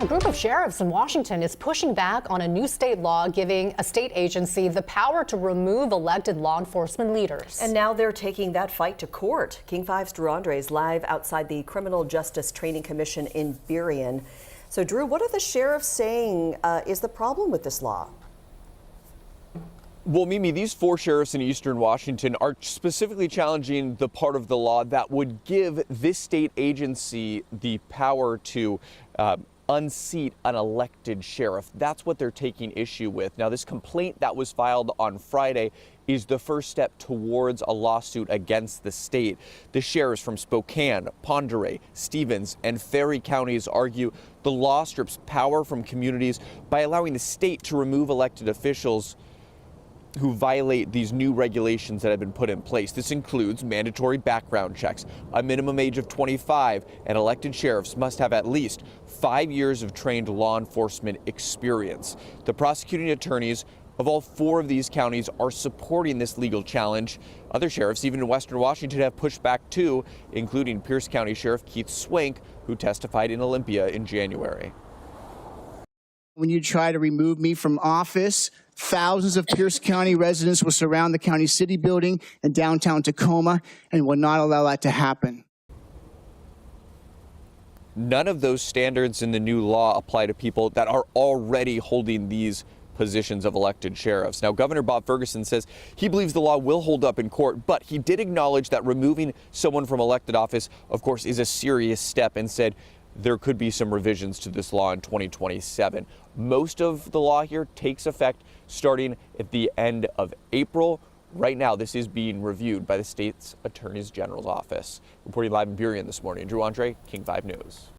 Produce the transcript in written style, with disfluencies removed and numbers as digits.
A group of sheriffs in Washington is pushing back on a new state law giving a state agency the power to remove elected law enforcement leaders. And now they're taking that fight to court. King 5's Drew Andre is live outside the Criminal Justice Training Commission in Burien. So, Drew, what are the sheriffs saying is the problem with this law? Well, Mimi, these 4 sheriffs in eastern Washington are specifically challenging the part of the law that would give this state agency the power to unseat an elected sheriff. That's what they're taking issue with. Now, this complaint that was filed on Friday is the first step towards a lawsuit against the state. The sheriffs from Spokane, Pend Oreille, Stevens, and Ferry counties argue the law strips power from communities by allowing the state to remove elected officials who violate these new regulations that have been put in place. This includes mandatory background checks, a minimum age of 25, and elected sheriffs must have at least 5 years of trained law enforcement experience. The prosecuting attorneys of all 4 of these counties are supporting this legal challenge. Other sheriffs, even in Western Washington, have pushed back too, including Pierce County Sheriff Keith Swank, who testified in Olympia in January. When you try to remove me from office, thousands of Pierce County residents will surround the county city building in downtown Tacoma and will not allow that to happen. None of those standards in the new law apply to people that are already holding these positions of elected sheriffs. Now, Governor Bob Ferguson says he believes the law will hold up in court, but he did acknowledge that removing someone from elected office, of course, is a serious step, and said there could be some revisions to this law in 2027. Most of the law here takes effect starting at the end of April. Right now, this is being reviewed by the state's Attorney General's office. Reporting live in Burien this morning, Drew Andre, King 5 News.